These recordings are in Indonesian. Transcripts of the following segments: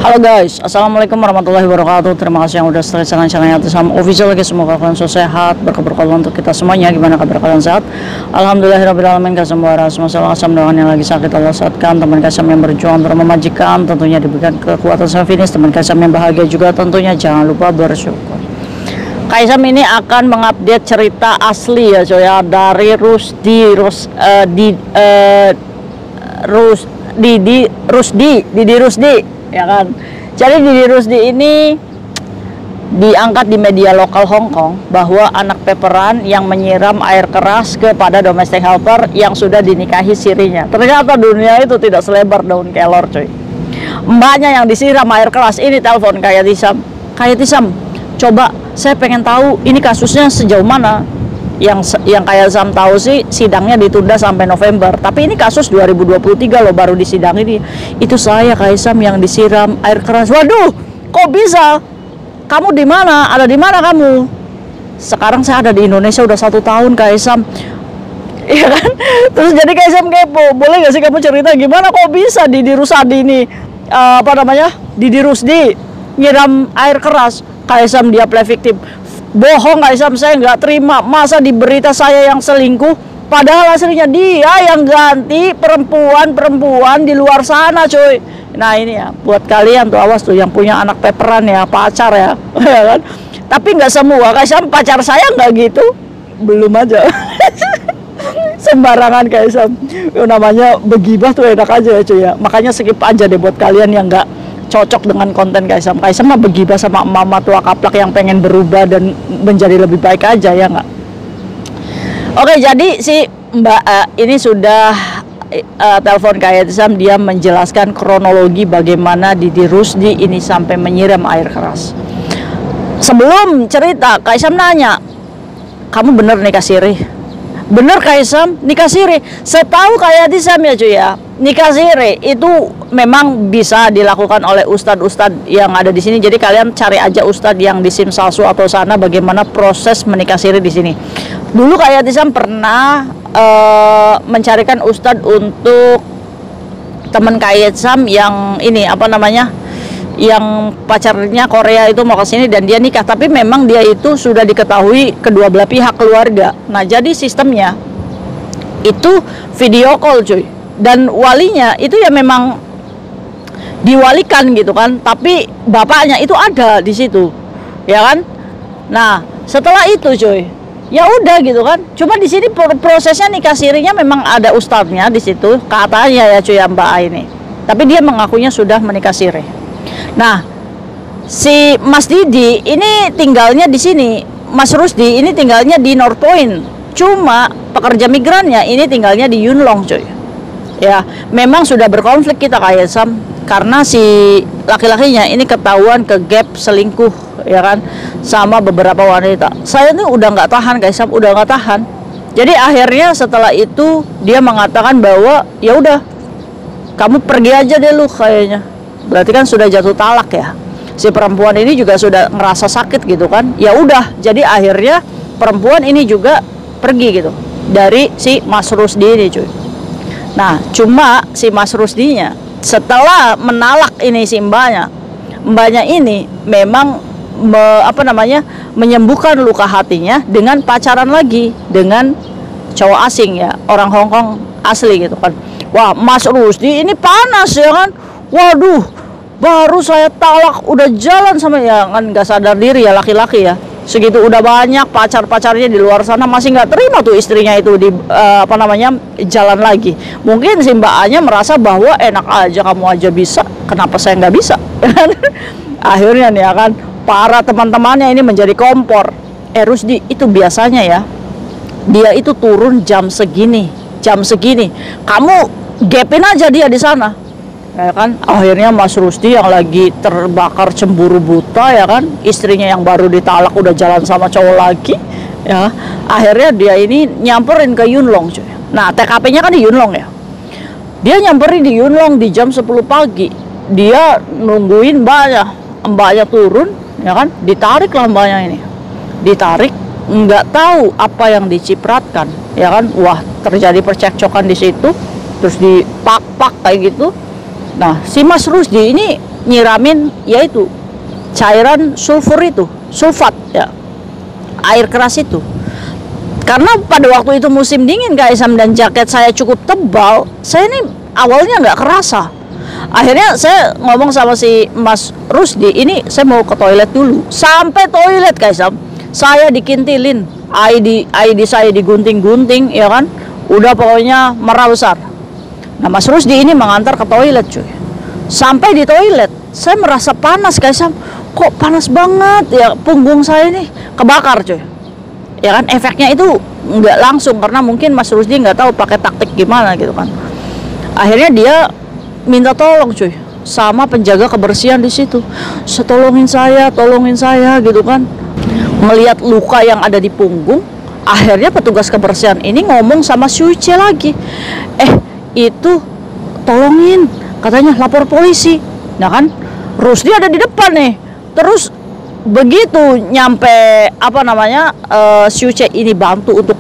Halo guys, assalamualaikum warahmatullahi wabarakatuh. Terima kasih yang udah stay dengan channelnya Tisam Official lagi. Semoga kalian selalu sehat, berkah untuk kita semuanya. Gimana kabar kalian sehat? Alhamdulillahirobbilalamin. Kasih waras masalah kasam doang yang lagi sakit Allah sehatkan. Teman kasam yang berjuang untuk memajikan tentunya diberikan kekuatan sampai finish. Teman kasam yang bahagia juga tentunya jangan lupa bersyukur. Kaisam ini akan mengupdate cerita asli ya coy ya, dari Didi Rusdi ya kan. Jadi Didi Rusdi ini diangkat di media lokal Hong Kong bahwa anak peperan yang menyiram air keras kepada domestic helper yang sudah dinikahi sirinya. Ternyata dunia itu tidak selebar daun kelor coy. Mbaknya yang disiram air keras ini telepon kayak Tisam, coba saya pengen tahu ini kasusnya sejauh mana. Yang kayak Sam tahu sih sidangnya ditunda sampai November, tapi ini kasus 2023 loh baru disidang ini. Itu saya Kaisam yang disiram air keras. Waduh, kok bisa? Kamu di mana? Ada di mana kamu? Sekarang saya ada di Indonesia udah 1 tahun Kaisam. Iya kan? Terus jadi Kaisam kepo, boleh gak sih kamu cerita gimana kok bisa Didi Rusdi ini Didi Rusdi nyiram air keras? Kaisam dia play victim. Bohong Kaisam, saya nggak terima. Masa di berita saya yang selingkuh, padahal aslinya dia yang ganti perempuan di luar sana coy. Nah ini ya buat kalian tuh, awas tuh yang punya anak peperan ya, pacar ya, ya kan? Tapi nggak semua Kaisam, pacar saya nggak gitu, belum aja. Sembarangan Kaisam, namanya begibah tuh enak aja ya cuy ya. Makanya skip aja deh buat kalian yang nggak cocok dengan konten Kaisam mah begibah sama mama tua kaplak yang pengen berubah dan menjadi lebih baik aja ya nggak. Oke, jadi si Mbak ini sudah telepon Kaisam, dia menjelaskan kronologi bagaimana Didi Rusdi ini sampai menyiram air keras. Sebelum cerita Kaisam nanya, kamu bener nikah siri? Bener Kaisam, nikah siri. Setahu Tisam ya cuy ya, nikah siri itu memang bisa dilakukan oleh ustadz-ustadz yang ada di sini. Jadi kalian cari aja ustadz yang di Simsalsu atau sana bagaimana proses menikah siri di sini. Dulu Tisam pernah mencarikan ustadz untuk teman Tisam yang ini yang pacarnya Korea itu mau ke sini dan dia nikah, tapi memang dia itu sudah diketahui kedua belah pihak keluarga. Nah, jadi sistemnya itu video call cuy. Dan walinya itu ya memang diwalikan gitu kan, tapi bapaknya itu ada di situ. Ya kan? Nah, setelah itu cuy, ya udah gitu kan. Cuma di sini prosesnya nikah sirinya memang ada ustadznya di situ, katanya ya cuy ya Mbak A ini. Tapi dia mengakunya sudah menikah siri. Nah, si Mas Didi ini tinggalnya di sini. Mas Rusdi ini tinggalnya di North Point. Cuma pekerja migrannya ini tinggalnya di Yuen Long, coy. Ya, memang sudah berkonflik kita Kaisam karena si laki-lakinya ini ketahuan ke gap selingkuh, ya kan, sama beberapa wanita. Saya ini udah nggak tahan Kaisam, udah nggak tahan. Jadi akhirnya setelah itu dia mengatakan bahwa ya udah, kamu pergi aja deh lu kayaknya. Berarti kan sudah jatuh talak ya. Si perempuan ini juga sudah ngerasa sakit gitu kan. Ya udah, jadi akhirnya perempuan ini juga pergi gitu dari si Mas Rusdi ini cuy. Nah, cuma si Mas Rusdinya setelah menalak ini si mbaknya ini memang menyembuhkan luka hatinya dengan pacaran lagi dengan cowok asing ya, orang Hong Kong asli gitu kan. Wah, Mas Rusdi ini panas ya kan. Waduh, baru saya talak udah jalan sama ya kan, nggak sadar diri ya laki-laki ya. Segitu udah banyak pacar-pacarnya di luar sana masih nggak terima tuh istrinya itu di jalan lagi. Mungkin si Mbak A-nya merasa bahwa enak aja kamu aja bisa, kenapa saya nggak bisa? Akhirnya nih ya kan, para teman-temannya ini menjadi kompor. Rusdi itu biasanya ya, dia itu turun jam segini, kamu gapin aja dia di sana. Ya kan, akhirnya Mas Rusdi yang lagi terbakar cemburu buta ya kan, istrinya yang baru ditalak udah jalan sama cowok lagi ya, akhirnya dia ini nyamperin ke Yuen Long cuy. Nah, TKP-nya kan di Yuen Long ya, dia nyamperin di Yuen Long di jam 10 pagi. Dia nungguin mbaknya turun ya kan, ditarik lah mbaknya ini, ditarik, nggak tahu apa yang dicipratkan ya kan. Wah, terjadi percekcokan di situ, terus dipak-pak kayak gitu. Nah, si Mas Rusdi ini nyiramin yaitu cairan sulfur itu, sulfat ya, air keras itu. Karena pada waktu itu musim dingin Kak Isam dan jaket saya cukup tebal, saya ini awalnya nggak kerasa. Akhirnya saya ngomong sama si Mas Rusdi, ini saya mau ke toilet dulu. Sampai toilet Kak Isam, saya dikintilin, ID saya digunting-gunting ya kan. Udah pokoknya merah besar. Nah, Mas Rusdi ini mengantar ke toilet cuy. Sampai di toilet, saya merasa panas Kak Isam. Kok panas banget ya, punggung saya nih kebakar cuy. Ya kan, efeknya itu nggak langsung karena mungkin Mas Rusdi nggak tahu pakai taktik gimana gitu kan. Akhirnya dia minta tolong cuy sama penjaga kebersihan di situ. Tolongin saya gitu kan. Melihat luka yang ada di punggung, akhirnya petugas kebersihan ini ngomong sama Syuce lagi. Itu tolongin, katanya lapor polisi. Nah kan, Rusdi ada di depan nih. Terus begitu nyampe Syuce ini bantu untuk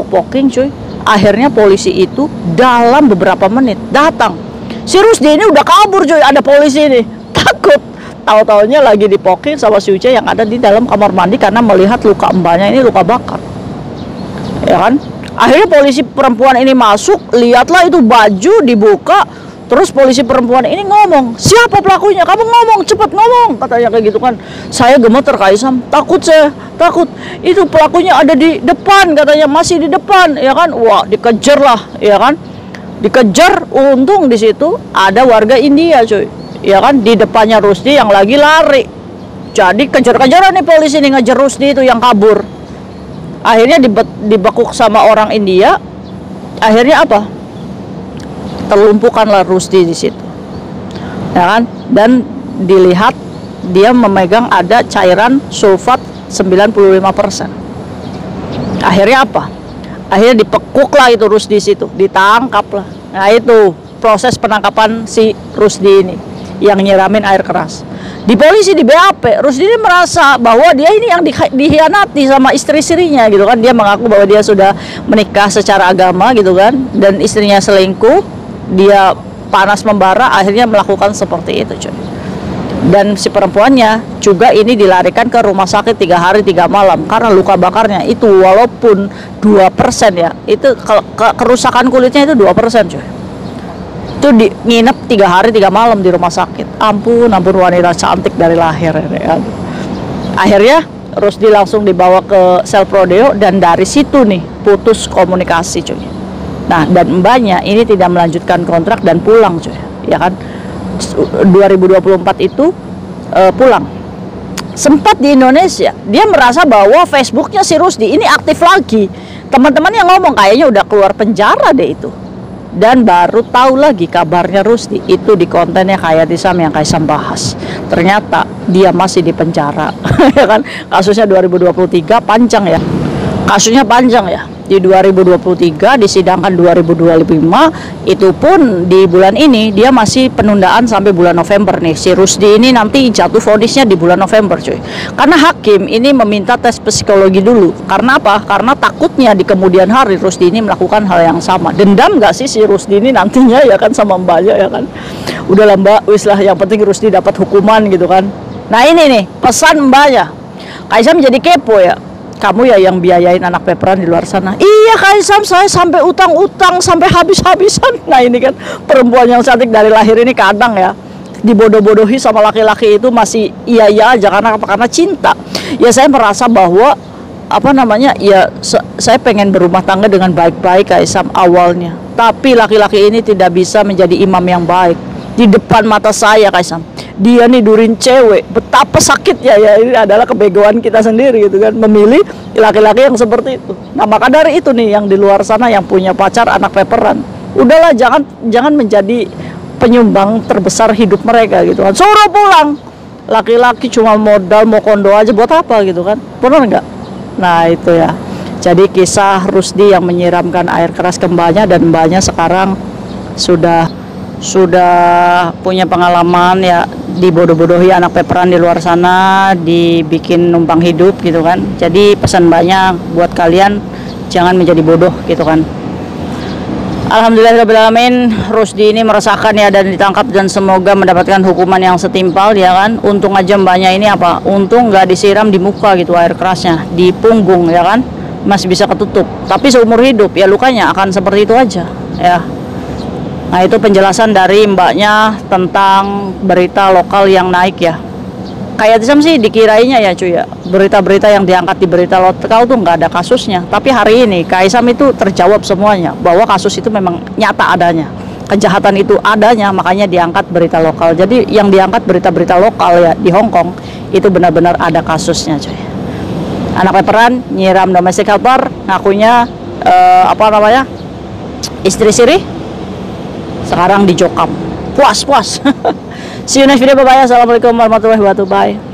poking cuy. Akhirnya polisi itu dalam beberapa menit datang. Si Rusdi ini udah kabur cuy, ada polisi ini takut. Tahu-taunya lagi dipoking sama Syuce yang ada di dalam kamar mandi karena melihat luka mbaknya ini luka bakar. Ya kan? Akhirnya polisi perempuan ini masuk, lihatlah itu baju dibuka. Terus polisi perempuan ini ngomong, siapa pelakunya? Kamu ngomong, cepet ngomong, katanya kayak gitu kan. Saya gemeter Kak Isam, takut. Itu pelakunya ada di depan, katanya masih di depan, ya kan? Wah, dikejar lah, ya kan? Dikejar, untung di situ ada warga India, cuy, ya kan? Di depannya Rusdi yang lagi lari. Jadi kejar-kejaran nih polisi nih ngejar Rusdi itu yang kabur. Akhirnya dibekuk sama orang India. Akhirnya apa? Terlumpuhkanlah Rusdi di situ, ya kan? Dan dilihat dia memegang ada cairan sulfat 95%. Akhirnya apa? Akhirnya dipekuklah itu Rusdi di situ, ditangkaplah. Nah itu proses penangkapan si Rusdi ini yang nyiramin air keras. Di polisi, di BAP, Rusdi ini merasa bahwa dia ini yang dihianati sama istri-istrinya gitu kan. Dia mengaku bahwa dia sudah menikah secara agama gitu kan, dan istrinya selingkuh. Dia panas membara, akhirnya melakukan seperti itu cuy. Dan si perempuannya juga ini dilarikan ke rumah sakit 3 hari 3 malam karena luka bakarnya itu walaupun 2% ya, itu kerusakan kulitnya itu 2% cuy. Itu nginep 3 hari 3 malam di rumah sakit. Ampun wanita cantik dari lahir ya. Akhirnya Rusdi langsung dibawa ke sel Prodeo dan dari situ nih putus komunikasi cuy. Nah, dan mbaknya ini tidak melanjutkan kontrak dan pulang cuy, ya kan. 2024 itu pulang. Sempat di Indonesia, dia merasa bahwa Facebooknya si Rusdi ini aktif lagi. Teman-teman yang ngomong kayaknya udah keluar penjara deh itu. Dan baru tahu lagi kabarnya Rusdi itu di kontennya Hayati Sam yang kayak Sam bahas. Ternyata dia masih di penjara, ya kan. Kasusnya 2023 panjang ya. Kasusnya panjang ya. Di 2023 disidangkan 2025, itu pun di bulan ini dia masih penundaan sampai bulan November nih. Si Rusdi ini nanti jatuh vonisnya di bulan November cuy. Karena hakim ini meminta tes psikologi dulu. Karena apa? Karena takutnya di kemudian hari Rusdi ini melakukan hal yang sama. Dendam gak sih si Rusdi ini nantinya ya kan sama mbaknya ya kan. Udahlah mbak, wis lah, yang penting Rusdi dapat hukuman gitu kan. Nah ini nih pesan mbaknya. Kak Isam jadi kepo ya. Kamu ya yang biayain anak peperan di luar sana. Iya Kak Isam, saya sampai utang-utang sampai habis-habisan. Nah ini kan perempuan yang cantik dari lahir ini kadang ya dibodoh-bodohi sama laki-laki itu masih iya aja karena apa? Karena cinta. Ya saya merasa bahwa saya pengen berumah tangga dengan baik-baik Kak Isam awalnya. Tapi laki-laki ini tidak bisa menjadi imam yang baik di depan mata saya Kak Isam. Dia nidurin cewek, betapa sakitnya ya. Ini adalah kebegoan kita sendiri gitu kan, memilih laki-laki yang seperti itu. Nah maka dari itu nih yang di luar sana yang punya pacar anak peperan, udahlah jangan menjadi penyumbang terbesar hidup mereka gitu kan. Suruh pulang. Laki-laki cuma modal mau kondo aja buat apa gitu kan, benar nggak? Nah itu ya. Jadi kisah Rusdi yang menyiramkan air keras ke mbaknya, dan mbaknya sekarang sudah punya pengalaman ya, dibodoh-bodohi anak peperan di luar sana, dibikin numpang hidup gitu kan. Jadi pesan banyak buat kalian, jangan menjadi bodoh gitu kan. Alhamdulillahirrahmanirrahim, Rusdi ini merasakan ya dan ditangkap dan semoga mendapatkan hukuman yang setimpal ya kan. Untung aja mbaknya ini apa? Untung nggak disiram di muka gitu air kerasnya, di punggung ya kan, masih bisa ketutup. Tapi seumur hidup ya lukanya akan seperti itu aja ya. Nah itu penjelasan dari mbaknya tentang berita lokal yang naik ya. Kayak Tisam sih dikirainya ya cuy ya, berita-berita yang diangkat di berita lokal tuh nggak ada kasusnya. Tapi hari ini Kaisam itu terjawab semuanya bahwa kasus itu memang nyata adanya, kejahatan itu adanya, makanya diangkat berita lokal. Jadi yang diangkat berita-berita lokal ya di Hong Kong itu benar-benar ada kasusnya cuy. Anak peperan nyiram domestic helper, ngakunya istri siri, sekarang dijokam. Puas. See you next video, bye bye. Assalamualaikum warahmatullahi wabarakatuh. Bye.